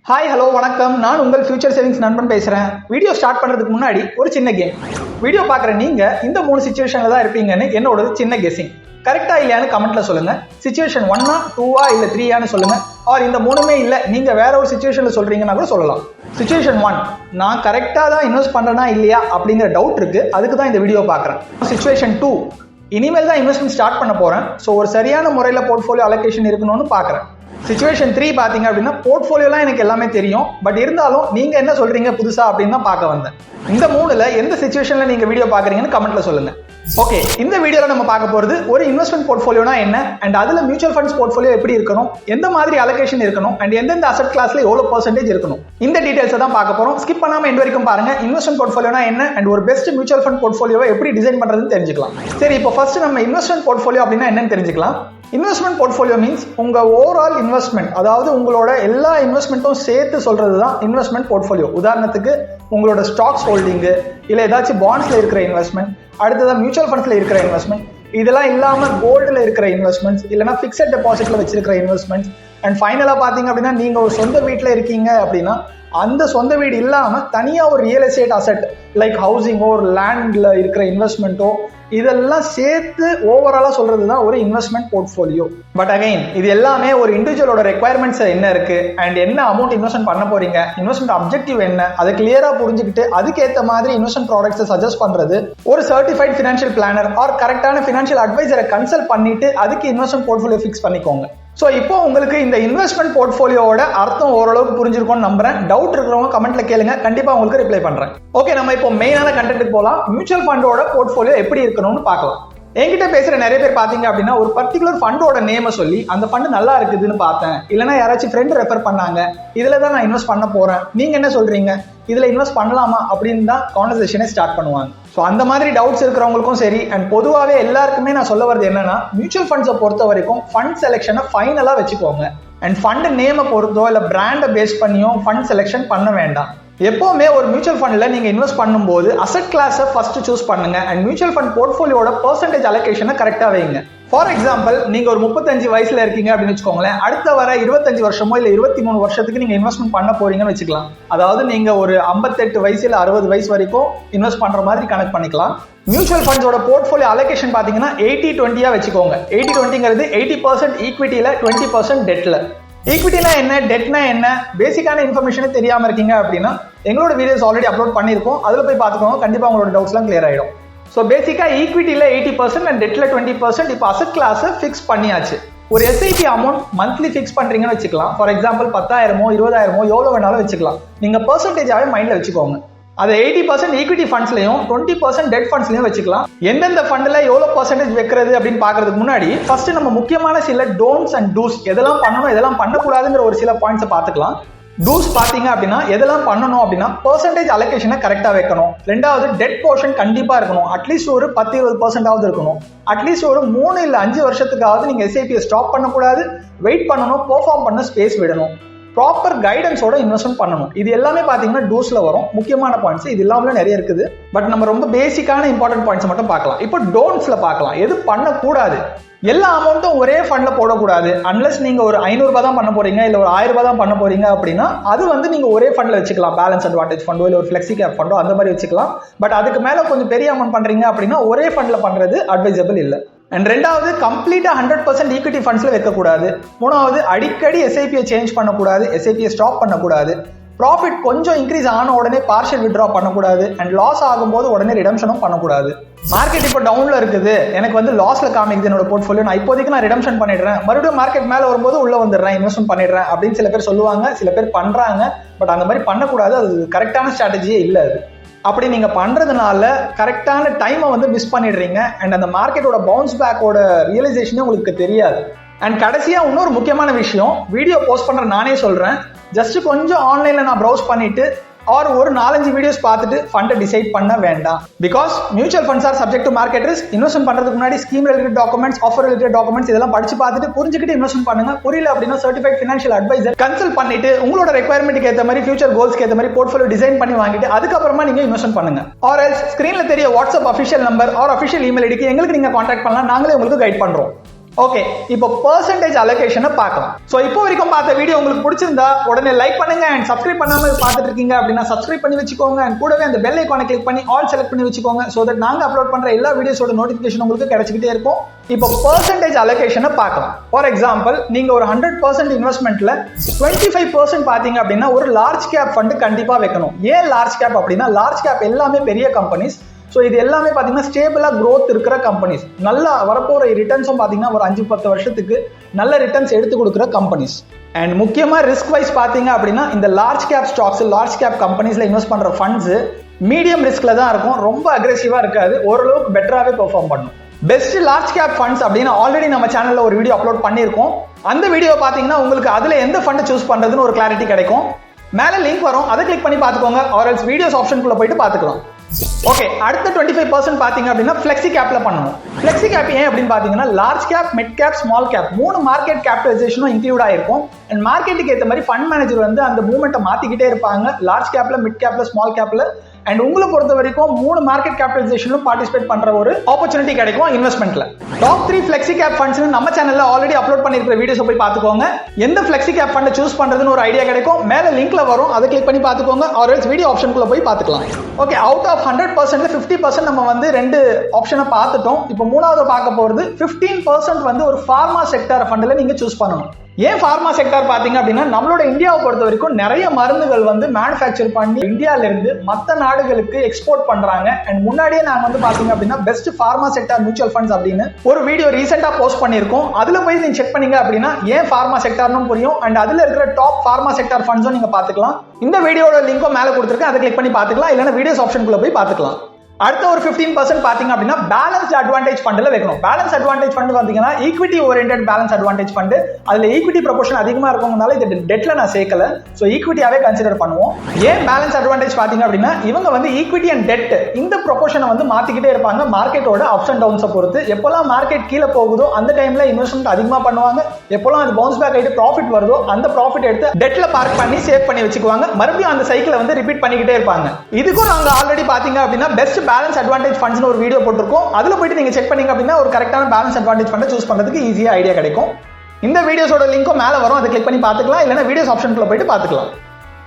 Hi hello வணக்கம், நான் உங்கள் ஃபியூச்சர் சேவிங்ஸ் நண்பன் பேசுகிறேன். வீடியோ ஸ்டார்ட் பண்ணுறதுக்கு முன்னாடி ஒரு சின்ன கேம். வீடியோ பார்க்குற நீங்கள் இந்த 3 சிச்சுவேஷனில் தான் இருப்பீங்கன்னு என்னோட சின்ன கெஸிங். கரெக்டா இல்லையான்னு கமெண்ட்ல சொல்லுங்க. சிச்சுவேஷன் 1 2 இல்ல 3 சொல்லுங்க. ஆர் இந்த 3மே இல்ல நீங்க வேற ஒரு சிச்சுவேஷன்ல சொல்றீங்கன்னா கூட சொல்லலாம். சிச்சுவேஷன் 1, நான் கரெக்டா தான் இன்வெஸ்ட் பண்றேனா இல்லையா அப்படிங்கிற டவுட் இருக்கு, அதுக்கு தான் இந்த வீடியோ பார்க்குறேன். சிச்சுவேஷன் 2, இனிமேல் தான் இன்வெஸ்ட்மெண்ட் ஸ்டார்ட் பண்ண போறேன், ஸோ ஒரு சரியான முறையில் போர்ட்ஃபோலியோ அலோகேஷன் இருக்கணும்னு பார்க்குறேன். சிச்சுவேஷன் 3 பார்த்தீங்க அப்படின்னா போர்ட்ஃபோலியோலாம் எனக்கு எல்லாமே தெரியும், பட் இருந்தாலும் நீங்க என்ன சொல்றீங்க புதுசா அப்படின்னு தான் பார்க்க வந்தேன். இந்த 3ல எந்த சிச்சுவேஷன்ல நீங்க வீடியோ பார்க்குறீங்கன்னு கமெண்ட்ல சொல்லுங்க. ஓகே, இந்த வீடியோல நம்ம பார்க்க போறது ஒரு இன்வெஸ்ட்மெண்ட் போர்ட்ஃபோலியோனா என்ன, அண்ட் அதுல மியூச்சுவல் ஃபண்ட்ஸ் போர்ட்ஃபோலியோ எப்படி இருக்கணும், எந்த மாதிரி அலோகேஷன் இருக்கணும், அண்ட் எந்தெந்த அசெட் கிளாஸ்ல எவ்வளவு பெர்சென்டேஜ் இருக்கணும், இந்த டீடைல்ஸ் தான் பார்க்க போறோம். ஸ்கிப் பண்ணாம எண்ட் வரைக்கும் பாருங்க. இன்வெஸ்ட்மெண்ட் போர்ட்ஃபோலியோனா என்ன அண்ட் ஒரு பெஸ்ட் மியூச்சுவல் ஃபண்ட் போர்ட்ஃபோலியோவை எப்படி டிசைன் பண்றதுன்னு தெரிஞ்சுக்கலாம். சரி, இப்போ ஃபர்ஸ்ட் நம்ம இன்வெஸ்ட்மெண்ட் போர்ட்ஃபோலியோ அப்படின்னா என்னன்னு தெரிஞ்சுக்கலாம். இன்வெஸ்ட்மெண்ட் போர்ட்ஃபோலியோ மீன்ஸ் உங்க ஓவரால் இன்வெஸ்ட்மெண்ட், அதாவது உங்களோட எல்லா இன்வெஸ்ட்மெண்ட்டும் சேர்த்து சொல்றது தான் இன்வெஸ்ட்மெண்ட் போர்ட்ஃபோலியோ. உதாரணத்துக்கு உங்களோட ஸ்டாக்ஸ் ஹோல்டிங்கு, இல்லை ஏதாச்சும் பாண்ட்ஸ்ல இருக்கிற இன்வெஸ்ட்மெண்ட், அடுத்ததான் மியூச்சுவல் ஃபண்ட்ஸ்ல இருக்கிற இன்வெஸ்ட்மெண்ட், இதெல்லாம் இல்லாம கோல்டுல இருக்கிற இன்வெஸ்ட்மெண்ட்ஸ், இல்லைன்னா பிக்சட் டெபாசிட்ல வச்சிருக்கிற இன்வெஸ்ட்மெண்ட்ஸ், அண்ட் ஃபைனலா பாத்தீங்க அப்படின்னா நீங்க ஒரு சொந்த வீட்டுல இருக்கீங்க அப்படின்னா அந்த சொந்த வீடு இல்லாம தனியா ஒரு ரியல் எஸ்டேட் அசெட் லைக் ஹவுசிங்கோ ஒரு லேண்ட்ல இருக்கிற இன்வெஸ்ட்மெண்ட்டோ, இதெல்லாம் சேர்த்து ஓவராலா சொல்றது தான் ஒரு இன்வெஸ்ட்மெண்ட் போர்ட்ஃபோலியோ. பட் அகைன் இது எல்லாமே ஒரு இண்டிவிஜுவலோட ரெக்யர்மெண்ட்ஸ் என்ன இருக்கு அண்ட் என்ன அமௌண்ட் இன்வெஸ்ட்மெண்ட் பண்ண போறீங்க, இன்வெஸ்ட்மெண்ட் அப்ஜெக்டிவ் என்ன, அதை கிளியரா புரிஞ்சுக்கிட்டு அதுக்கேற்ற மாதிரி இன்வெஸ்ட்மெண்ட் ப்ராடக்ட்ஸை சஜஸ்ட் பண்றது ஒரு சர்டிஃபைட் ஃபினான்ஷியல் பிளானர் ஆர் கரெக்டான ஃபினான்ஷியல் அட்வைசரை கன்சல்ட் பண்ணிட்டு அதுக்கு இன்வெஸ்ட்மெண்ட் போர்ட்ஃபோலியோ ஃபிக்ஸ் பண்ணிக்கோங்க. ஸோ இப்போ உங்களுக்கு இந்த இன்வெஸ்ட்மெண்ட் போர்ட்ஃபோலியோட அர்த்தம் ஓரளவுக்கு புரிஞ்சிருக்கும்னு நம்புறேன். டவுட் இருக்கிறவங்க கமெண்ட்ல கேளுங்க, கண்டிப்பா உங்களுக்கு ரிப்ளை பண்றேன். ஓகே, நம்ம இப்போ மெயினான கண்டென்ட்டுக்கு போகலாம். மியூச்சுவல் ஃபண்டோட போர்ட்ஃபோலியோ எப்படி இருக்கணும்னு பார்க்கலாம். என்கிட்ட பேசுற நிறைய பேர் பாத்தீங்க அப்படின்னா ஒரு பர்டிகுலர் ஃபண்டோட நேமை சொல்லி அந்த ஃபண்ட் நல்லா இருக்குதுன்னு பார்த்தேன், இல்லைன்னா யாராச்சும் ஃப்ரெண்ட் ரெஃபர் பண்ணாங்க, இதுல தான் நான் இன்வெஸ்ட் பண்ண போறேன், நீங்க என்ன சொல்றீங்க, இதுல இன்வெஸ்ட் பண்ணலாமா அப்படின்னு தான் கான்வர்சேஷனை ஸ்டார்ட் பண்ணுவாங்க. ஸோ அந்த மாதிரி டவுட்ஸ் இருக்கிறவங்களுக்கும் சரி, அண்ட் பொதுவாகவே எல்லாருக்குமே நான் சொல்ல வரது என்னன்னா, மியூச்சுவல் ஃபண்ட்ஸை பொறுத்த வரைக்கும் ஃபண்ட் செலெக்ஷனை ஃபைனலா வச்சுக்கோங்க. அண்ட் ஃபண்ட் நேமை பொறுத்தோ இல்லை பிராண்டை பேஸ் பண்ணியோ ஃபண்ட் செலெக்ஷன் பண்ண வேண்டாம். எப்பவுமே ஒரு மியூச்சுவல் ஃபண்ட்ல நீங்க இன்வெஸ்ட் பண்ணும்போது அசெட் கிளாஸை ஃபர்ஸ்ட் சூஸ் பண்ணுங்க அண்ட் மியூச்சுவல் ஃபண்ட் போர்ட்ஃபோலியோட பெர்சென்டேஜ் அலோகேஷனை கரெக்டா வைங்க. ஃபார் எக்ஸாம்பிள், நீங்க ஒரு 35 வயசுல இருக்கீங்க அப்படின்னு வச்சுக்கோங்களேன், அடுத்த வர 25 வருஷமோ இல்ல 23 வருஷத்துக்கு நீங்க இன்வெஸ்ட்மெண்ட் பண்ண போறீங்கன்னு வச்சுக்கலாம். அதாவது நீங்க ஒரு 58 வயசு இல்ல 60 வயசு வரைக்கும் இன்வெஸ்ட் பண்ற மாதிரி கனெக்ட் பண்ணிக்கலாம். மியூச்சுவல் ஃபண்ட்ஸோட போர்ட்ஃபோலியோ அலோகேஷன் பாத்தீங்கன்னா 80-20 வச்சுக்கோங்க. 80-20ங்கிறது 80% ஈக்விட்டியில 20% டெட்ல. ஈக்விட்டினா என்ன, டெட்னா என்ன, பேசிக்கான இன்ஃபர்மேஷனே தெரியாம இருக்கீங்க அப்படின்னா எங்களோட வீடியோஸ் ஆல்ரெடி அப்லோட் பண்ணியிருக்கோம், அதுல போய் பார்த்துக்கோங்க, கண்டிப்பா உங்களோட டவுட்ஸ்லாம் கிளியர் ஆயிடும். ஸோ பேசிக்கா ஈக்விட்டியில 80% அண்ட் டெட்ல 20%. இப்போ அசெட் கிளாஸ் ஃபிக்ஸ் பண்ணியாச்சு. ஒரு எஸ்ஐபி அமௌண்ட் மந்த்லி ஃபிக்ஸ் பண்றீங்கன்னு வச்சுக்கலாம். ஃபார் எக்ஸாம்பிள் 10,000 20,000 எவ்வளவு வேணாலும் வச்சுக்கலாம். நீங்க பெர்சன்டேஜாவே மைண்ட்ல வச்சுக்கோங்க. அதை 80% ஈக்விட்டி ஃபண்ட்ஸ்லயும் 20% டெட் ஃபண்ட்ஸ்லயும் வச்சுக்கலாம். எந்தெந்த ஃபண்ட்ல எவ்வளவு பெர்சன்டேஜ் வைக்கிறது அப்படின்னு பாக்குறதுக்கு முன்னாடி ஃபர்ஸ்ட் நம்ம முக்கியமான சில டோன்ட்ஸ் அண்ட் டூஸ், எதெல்லாம் பண்ணணும் எதெல்லாம் பண்ணக்கூடாதுங்கிற ஒரு சில பாயிண்ட்ஸை பார்த்துக்கலாம். டூஸ் பாத்தீங்க அப்படின்னா எதெல்லாம் பண்ணணும் அப்படின்னா, பெர்சன்டேஜ் அலோகேஷனை கரெக்டா வைக்கணும். ரெண்டாவது, டெட் போர்ஷன் கண்டிப்பா இருக்கணும். அட்லீஸ்ட் ஒரு 10-20% இருக்கணும். அட்லீஸ்ட் ஒரு 3 இல்ல 5 வருஷத்துக்காவது நீங்க எஸ்ஐபியை ஸ்டாப் பண்ணக்கூடாது, வெயிட் பண்ணணும், பெர்ஃபார்ம் பண்ண ஸ்பேஸ் விடணும், ப்ராப்பர் கைடன்ஸோட இன்வெஸ்ட்மெண்ட் பண்ணணும். இது எல்லாமே பாத்தீங்கன்னா டூஸ்ல வரும் முக்கியமான பாயிண்ட்ஸ். இது இல்லாமல நிறைய இருக்குது, பட் நம்ம ரொம்ப பேசிக்கான இம்பார்ட்டன்ட் பாயிண்ட்ஸ் மட்டும் பார்க்கலாம். இப்போ டோன்ட்ஸ்ல பார்க்கலாம். எது பண்ணக்கூடாது, எல்லா அமௌண்ட்டும் ஒரே ஃபண்ட்ல போடக்கூடாது. அன்லஸ் நீங்க ஒரு 500 ரூபாய் தான் பண்ண போறீங்க இல்ல ஒரு 1000 ரூபாய் தான் பண்ண போறீங்க அப்படின்னா அது வந்து நீங்க ஒரே ஃபண்ட்ல வச்சுக்கலாம். பேலன்ஸ் அட்வான்டேஜ் ஃபண்டோ இல்ல ஒரு ஃபிளெக்ஸி கேப் ஃபண்டோ அந்த மாதிரி வச்சுக்கலாம். பட் அதுக்கு மேல கொஞ்சம் பெரிய அமௌண்ட் பண்றீங்க அப்படின்னா ஒரே ஃபண்ட்ல பண்றது அட்வைசபிள் இல்ல. அண்ட் ரெண்டாவது, கம்ப்ளீட்டா 100% ஈக்விட்டி ஃபண்ட்ஸ்ல வைக்கக்கூடாது. மூணாவது, அடிக்கடி எஸ்ஐபியை சேஞ்ச் பண்ணக்கூடாது, எஸ்ஐபியை ஸ்டாப் பண்ணக்கூடாது. ப்ராஃபிட் கொஞ்சம் இன்க்ரீஸ் ஆன உடனே பார்ஷியல் வித்ட்ரா பண்ணக்கூடாது. அண்ட் லாஸ் ஆகும்போது உடனே ரிடம்ஷனும் பண்ணக்கூடாது. மார்க்கெட் இப்போ டவுன்ல இருக்குது, எனக்கு வந்து லாஸ்ல காமிக்குது என்னோட போர்ட்ஃபோலியோ, நான் இப்போதைக்கு நான் ரிடம்ஷன் பண்ணிடுறேன், மறுபடியும் மார்க்கெட் மேல வரும்போது உள்ள வந்துடுறேன், இன்வெஸ்ட்மெண்ட் பண்ணிடுறேன் அப்படின்னு சில பேர் சொல்லுவாங்க, சில பேர் பண்றாங்க. பட் அந்த மாதிரி பண்ணக்கூடாது, அது கரெக்டான ஸ்ட்ராட்டஜியே இல்லை. அது அப்படி நீங்க பண்றதுனால கரெக்டான டைமை வந்து மிஸ் பண்ணிடுறீங்க அண்ட் அந்த மார்க்கெட்டோட பவுன்ஸ் பேக்கோட ரியலைசேஷனே உங்களுக்கு தெரியாது. அண்ட் கடைசியா இன்னொரு முக்கியமான விஷயம், வீடியோ போஸ்ட் பண்ற நானே சொல்றேன், ஜஸ்ட் கொஞ்சம் ஆன்லைன்ல நான் ப்ரௌஸ் பண்ணிட்டு ஆர் ஒரு 4-5 வீடியோஸ் பார்த்துட்டு ஃபண்டை டிசைட் பண்ண வேண்டாம். Because mutual funds R subject to market risk. Investment பண்றதுக்கு முன்னாடி scheme related documents, offer related documents இதெல்லாம் படிச்சு பார்த்துட்டு புரிஞ்சுக்கிட்டு இன்வெஸ்ட்மெண்ட் பண்ணுங்க. புரியல அப்படின்னா சர்டிஃபைட் ஃபினான்ஷியல் அட்வைசர் கன்சல்ட் பண்ணிட்டு உங்களோட ரெக்யர்மெண்ட்டுக்கு ஏற்ற மாதிரி ஃபியூச்சர் கோல்ஸ்க்கு ஏற்ற மாதிரி போர்ட்ஃபோலியோ டிசைன் பண்ணி வாங்கிட்டு அதுக்கப்புறமா நீங்க இன்வெஸ்ட்மெண்ட் பண்ணுங்க. ஆர் எல்ஸ் ஸ்கிரீன்ல தெரிய WhatsApp official number or official email ஐடிக்கு எங்களுக்கு நீங்க கான்டாக்ட் பண்ணலாம், நாங்களே உங்களுக்கு கைட் பண்றோம். ஓகே, இப்போ பெர்சன்டேஜ் அலோகேஷனை பார்க்கலாம். ஸோ இப்போ வரைக்கும் பார்த்த வீடியோ உங்களுக்கு பிடிச்சிருந்தா உடனே லைக் பண்ணுங்க அண்ட் சப்ஸ்கிரைப் பண்ணாம பார்த்துட்டு இருக்கீங்க அப்படின்னா சப்ஸ்கிரைப் பண்ணி வச்சுக்கோங்க அண்ட் கூடவே அந்த பெல் ஐகானை கிளிக் பண்ணி ஆல் செலக்ட் பண்ணி வச்சுக்கோங்க. ஸோ தட் நாங்கள் அப்லோட் பண்ற எல்லா வீடியோஸோட நோட்டிஃபிகேஷன் உங்களுக்கு கிடைச்சிக்கிட்டே இருக்கும். இப்போ பெர்சன்டேஜ் அலோகேஷனை பார்க்கலாம். ஃபார் எக்ஸாம்பிள், நீங்க ஒரு 100% இன்வெஸ்ட்மெண்ட்ல 25% பாத்தீங்க அப்படின்னா ஒரு லார்ஜ் கேப் ஃபண்ட் கண்டிப்பா வைக்கணும். ஏன் லார்ஜ் கேப் அப்படின்னா, லார்ஜ் கேப் எல்லாமே பெரிய கம்பெனிஸ். ஸோ இது எல்லாமே பார்த்தீங்கன்னா ஸ்டேபிளாக க்ரோத் இருக்கிற கம்பெனிஸ், நல்லா வரப்போகிற ரிட்டர்ன்ஸும் பார்த்தீங்கன்னா ஒரு 5-10 வருஷத்துக்கு நல்ல ரிட்டர்ன்ஸ் எடுத்து கொடுக்குற கம்பெனிஸ். அண்ட் முக்கியமாக ரிஸ்க் வைஸ் பார்த்தீங்க அப்படின்னா இந்த large cap stocks, large cap கம்பெனிஸில் இன்வெஸ்ட் பண்ணுற ஃபண்ட்ஸ் மீடியம் ரிஸ்கில் தான் இருக்கும், ரொம்ப அக்ரெசிவாக இருக்காது, ஓரளவுக்கு பெட்டராகவே பெர்ஃபார்ம் பண்ணும். பெஸ்ட் லார்ஜ் கேப் ஃபண்ட்ஸ் அப்படின்னு ஆல்ரெடி நம்ம சேனலில் ஒரு வீடியோ அப்லோட் பண்ணியிருக்கோம். அந்த வீடியோ பார்த்தீங்கன்னா உங்களுக்கு அதில் எந்த ஃபண்ட் சூஸ் பண்ணுறதுன்னு ஒரு கிளாரிட்டி கிடைக்கும். மேலே லிங்க் வரும், அதை கிளிக் பண்ணி பார்த்துக்கோங்க. ஆர்எல்ஸ் வீடியோஸ் ஆப்ஷனுக்குள்ளே போயிட்டு பார்த்துக்கலாம். ஓகே, அடுத்த 25% பாத்தீங்க அப்படின்னா ஃப்ளெக்ஸி கேப்ல பண்ணணும். ஃப்ளெக்ஸி கேப் ஏன் அப்படின்னு பாத்தீங்கன்னா, large cap, mid cap, small cap 3 market கேபிட்டலைசேஷனும் இன்க்ளூட் ஆயிருக்கும். அண்ட் மார்க்கெட்டுக்கு ஏற்ற மாதிரி ஃபண்ட் மேனேஜர் வந்து அந்த மூவ்மெண்ட்டை மாத்திக்கிட்டே இருப்பாங்க, லார்ஜ் கேப்ல, மிட் கேப்ல, ஸ்மால் கேப்ல. அண்ட் உங்களை பொறுத்த வரைக்கும் 3 மார்க்கெட் கேபிட்டலைசேஷனும் பார்ட்டிசிபேட் பண்ற ஒரு ஆப்பர்ச்சுனிட்டி கிடைக்கும் இன்வெஸ்ட்மெண்ட்ல. டாப் 3 ஃப்ளெக்ஸி கேப் ஃபண்ட்ஸ் நம்ம சேனல்ல ஆல்ரெடி அப்லோட் பண்ணிருக்கிற வீடியோஸ் போய் பார்த்துக்கோங்க. எந்த ஃப்ளெக்ஸி கேப் ஃபண்ட் சூஸ் பண்றதுன்னு ஒரு ஐடியா கிடைக்கும். மேல லிங்க்ல வரும், அதை கிளிக் பண்ணி பார்த்துக்கோங்க. ஆர்எல்ஸ் வீடியோ ஆப்ஷனுக்குள்ள போய் பார்த்துக்கலாம். ஓகே, அவுட் ஆஃப் 100%ல 50% நம்ம வந்து 2 ஆப்ஷனை பார்த்துட்டோம். இப்போ மூணாவது பார்க்க போறது 15% வந்து ஒரு ஃபார்மா செக்டார் ஃபண்ட்ல நீங்க சூஸ் பண்ணணும். ஏன் ஃபார்மா செக்டார் பாத்தீங்க அப்படின்னா, நம்மளோட இந்தியாவை பொறுத்த வரைக்கும் நிறைய மருந்துகள் வந்து மேனுஃபேக்சர் பண்ணி இந்தியால இருந்து மற்ற நாடுகளுக்கு எக்ஸ்போர்ட் பண்றாங்க. அண்ட் முன்னாடியே நாங்க வந்து பாத்தீங்க அப்படின்னா best pharma sector mutual funds அப்படின்னு ஒரு வீடியோ ரீசெண்டா போஸ்ட் பண்ணிருக்கோம். அதுல போய் நீங்க செக் பண்ணீங்க அப்படின்னா ஏன் ஃபார்மா செக்டார்னு புரியும். அண்ட் அதுல இருக்கிற டாப் ஃபார்மா செக்டார் ஃபண்ட்ஸும் நீங்க பாத்துக்கலாம். இந்த வீடியோட லிங்க்கும் மேல கொடுத்துருக்கேன், அதை கிளிக் பண்ணி பாத்துக்கலாம். இல்லைன்னா வீடியோஸ் ஆப்ஷனுக்குள்ள போய் பாத்துக்கலாம். அடுத்த ஒரு 15% பாத்தீங்க அப்படின்னா பேலன்ஸ்ட் அட்வான்டேஜ் ஃபண்ட்ல வைக்கணும். பேலன்ஸ் அட்வான்டேஜ் ஃபண்ட் பாத்தீங்கன்னா equity oriented balance advantage fund. அதுல ஈக்விட்டி ப்ரொபோர்ஷன் அதிகமா இருக்கும்னால இது டெட்ல நான் சேர்க்கல. சோ ஈக்விட்டியாவே கன்சிடர் பண்ணுவோம். ஏன் பேலன்ஸ் அட்வான்டேஜ் பாத்தீங்க அப்படின்னா, இவங்க வந்து ஈக்விட்டி அண்ட் டெட் இந்த ப்ரொபோர்ஷனை வந்து மாத்திக்கிட்டே இருப்பாங்க மார்க்கெட்டோட அப்ஸ் அண்ட் டவுன்ஸை பொறுத்து. எப்பெல்லாம் மார்க்கெட் கீழே போகுதோ அந்த டைம்ல இன்வெஸ்ட்மெண்ட் அதிகமா பண்ணுவாங்க. எப்பெல்லாம் அது பவுன்ஸ் பேக் ஆயிட்டு ப்ராஃபிட் வருதோ அந்த ப்ராஃபிட் எடுத்து டெட்ல பார்க் பண்ணி சேவ் பண்ணி வச்சுக்குவாங்க. மறுபடியும் அந்த சைக்கிளை வந்து ரிப்பீட் பண்ணிக்கிட்டே இருப்பாங்க. இதுக்கும் நாங்க ஆல்ரெடி பாத்தீங்க அப்படின்னா பெஸ்ட் பேலன்ஸ் அட்வான்டேஜ் ஃபண்ட்ஸ் ஒரு வீடியோ போட்டுருக்கோம். அதுல போயிட்டு நீங்க செக் பண்ணீங்க அப்படின்னா ஒரு கரெக்டான பேலன்ஸ் அட்வான்டேஜ் ஃபண்ட் சூஸ் பண்றதுக்கு ஈஸியா ஐடியா கிடைக்கும். இந்த வீடியோஸோட லிங்க்கும் மேல வரும், அதை கிளிக் பண்ணி பார்த்துக்கலாம். இல்லைன்னா வீடியோஸ் ஆப்ஷனுக்குள்ள போயிட்டு பார்த்துக்கலாம்.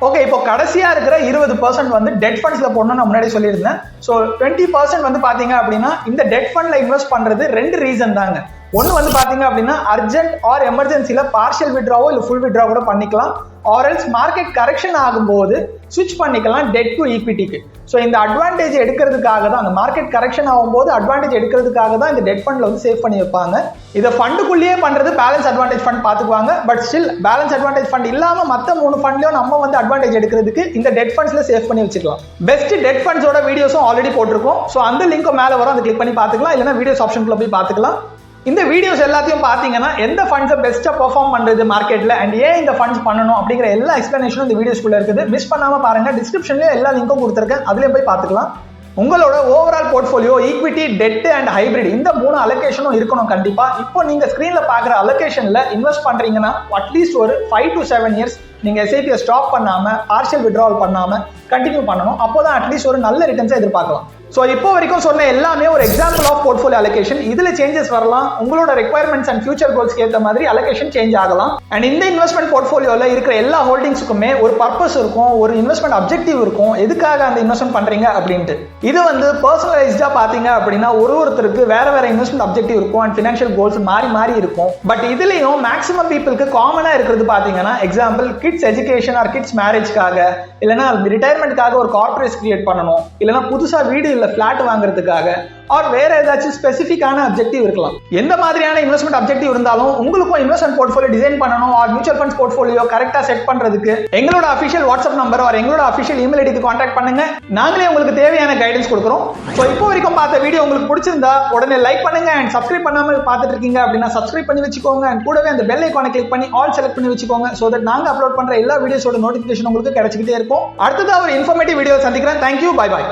ஓகே, இப்போ கடைசியா இருக்கிற 20% வந்து டெட் ஃபண்ட்ஸ்ல போடணும்னு நான் முன்னாடி சொல்லியிருந்தேன். ஸோ 20% வந்து பாத்தீங்க அப்படின்னா இந்த டெட் ஃபண்ட்ல இன்வெஸ்ட் பண்றது 2 ரீசன் தாங்க. ஒன்னு வந்து பாத்தீங்க அப்படின்னா அர்ஜென்ட் ஆர் எமர்ஜென்சில பார்ஷியல் வித்ட்ராவோ இல்ல ஃபுல் வித்ட்ரா கூட பண்ணிக்கலாம். ஆர்எல்ஸ் மார்க்கெட் கரெக்ஷன் ஆகும்போது ஸ்விட்ச் பண்ணிக்கலாம் டெட் டு ஈக்விட்டிக்கு. ஸோ இந்த அட்வான்டேஜ் எடுக்கிறதுக்காக தான், அந்த மார்க்கெட் கரெக்ஷன் ஆகும்போது அட்வான்டேஜ் எடுக்கிறதுக்காக தான் இந்த டெட் ஃபண்ட்ல வந்து சேவ் பண்ணி வைப்பாங்க. இதை ஃபண்டுக்குள்ளேயே பண்றது பேலன்ஸ் அட்வான்டேஜ் ஃபண்ட் பாத்துக்குவாங்க. But still balance advantage fund இல்லாம மற்ற 3 ஃபண்ட்லயும் நம்ம வந்து அட்வான்டேஜ் எடுக்கிறதுக்கு இந்த டெட் ஃபண்ட்ஸ்ல சேவ் பண்ணி வச்சுக்கலாம். பெஸ்ட் டெட் ஃபண்ட்ஸோட வீடியோஸும் ஆல்ரெடி போட்டிருக்கோம். ஸோ அந்த லிங்க்கும் மேல வரும், அதை கிளிக் பண்ணி பார்த்துக்கலாம். இல்லைன்னா வீடியோஸ் ஆப்ஷனுக்குள்ள போய் பார்த்துக்கலாம். இந்த வீடியோஸ் எல்லாத்தையும் பாத்தீங்கன்னா எந்த ஃபண்ட்ஸை பெஸ்ட்டா பெர்ஃபார்ம் பண்றது மார்க்கெட்ல அண்ட் ஏன் இந்த ஃபண்ட்ஸ் பண்ணணும் அப்படிங்கிற எல்லா எக்ஸ்பிளனேஷனும் இந்த வீடியோஸ்க்குள்ள இருக்குது. மிஸ் பண்ணாம பாருங்க, டிஸ்கிரிப்ஷன்ல எல்லா லிங்க்கும் கொடுத்துருக்கேன், அதுலயும் போய் பார்த்துக்கலாம். உங்களோட overall portfolio equity, debt and hybrid இந்த 3 அலோகேஷனும் இருக்கணும் கண்டிப்பா. இப்போ நீங்க ஸ்கிரீன்ல பாக்குற அலோகேஷன்ல இன்வெஸ்ட் பண்றீங்கன்னா அட்லீஸ்ட் ஒரு 5 to 7 இயர்ஸ் நீங்க எஸ்ஐபியை ஸ்டாப் பண்ணாம பார்ஷியல் வித்ட்ராவல் பண்ணாம கண்டினியூ பண்ணணும். அப்போதான் அட்லீஸ்ட் ஒரு நல்ல ரிட்டர்ன்ஸை எதிர்பார்க்கலாம். ஸோ இப்போ வரைக்கும் சொன்ன எல்லாமே ஒரு எக்ஸாம்பிள் ஆஃப் போர்ட்ஃபோலியோ அலோகேஷன். இதுல சேஞ்சஸ் வரலாம், உங்களோட ரெக்யர்மெண்ட்ஸ் அண்ட் ஃபியூச்சர் கோல்ஸ்க்கு ஏற்ற மாதிரி அலோகேஷன் சேஞ்ச் ஆகலாம். அண்ட் இந்த இன்வெஸ்ட்மெண்ட் போர்ட்ஃபோலியோல இருக்கிற எல்லா ஹோல்டிங்ஸுக்குமே ஒரு பர்பஸ் இருக்கும், ஒரு இன்வெஸ்ட்மெண்ட் அப்ஜெக்டிவ் இருக்கும், எதுக்காக அந்த இன்வெஸ்ட்மெண்ட் பண்றீங்க அப்படின்ட்டு. இது வந்து பர்சனலைஸ்டா பாத்தீங்க அப்படின்னா ஒருத்தருக்கு வேற வேற இன்வெஸ்ட்மெண்ட் அப்ஜெக்டிவ் இருக்கும் அண்ட் ஃபினான்ஷியல் கோல்ஸ் மாறி மாறி இருக்கும். பட் இதுலயும் மேக்ஸிமம் பீப்புளுக்கு காமனா இருக்கிறது பாத்தீங்கன்னா, example kids education or kids மேரேஜ்க்காக, இல்லைன்னா ரிட்டையர்மெண்ட்காக ஒரு கார்பரேட் கிரியேட் பண்ணணும், இல்லைன்னா புதுசா வீடு இல்ல பிளாட் வாங்குறதுக்காக, ஆர் வேற ஏதாச்சும் ஸ்பெசிஃபிக்கான அப்ஜெக்டிவ் இருக்கலாம். எந்த மாதிரியான இன்வெஸ்ட்மெண்ட் அப்ஜெக்டிவ் இருந்தாலும் உங்களுக்கும் இன்வெஸ்ட்மெண்ட் போர்ட்ஃபோலியோ டிசைன் பண்ணணும் ஆர் மியூச்சுவல் ஃபண்ட்ஸ் போர்ட்ஃபோலியோ கரெக்டா செட் பண்றதுக்கு எங்களோட அஃபிஷியல் வாட்ஸ்அப் நம்பர் ஆர் எங்களோட அஃபிஷியல் இமெயில் ஐடிக்கு கான்டாக்ட் பண்ணுங்க. நாங்களே உங்களுக்கு தேவையான கைடன்ஸ் கொடுக்குறோம். ஸோ இப்போ வரைக்கும் பார்த்த வீடியோ உங்களுக்கு பிடிச்சிருந்தா உடனே லைக் பண்ணுங்க அண்ட் சப்ஸ்கிரைப் பண்ணாம பார்த்துட்டு இருக்கீங்க அப்படின்னா சப்ஸ்கிரைப் பண்ணி வச்சுக்கோங்க. அண்ட் கூடவே அந்த பெல் ஐகானை கிளிக் பண்ணி ஆல் செலக்ட் பண்ணி வச்சுக்கோங்க. ஸோ தட் நாங்க அப்லோட் பண்ற எல்லா வீடியோஸோட நோட்டிஃபிகேஷன் உங்களுக்கு கிடைச்சிக்கிட்டே இருக்கும். அடுத்ததா ஒரு இன்ஃபர்மேட்டிவ் வீடியோ சந்திக்கிறேன். Thank you, bye bye.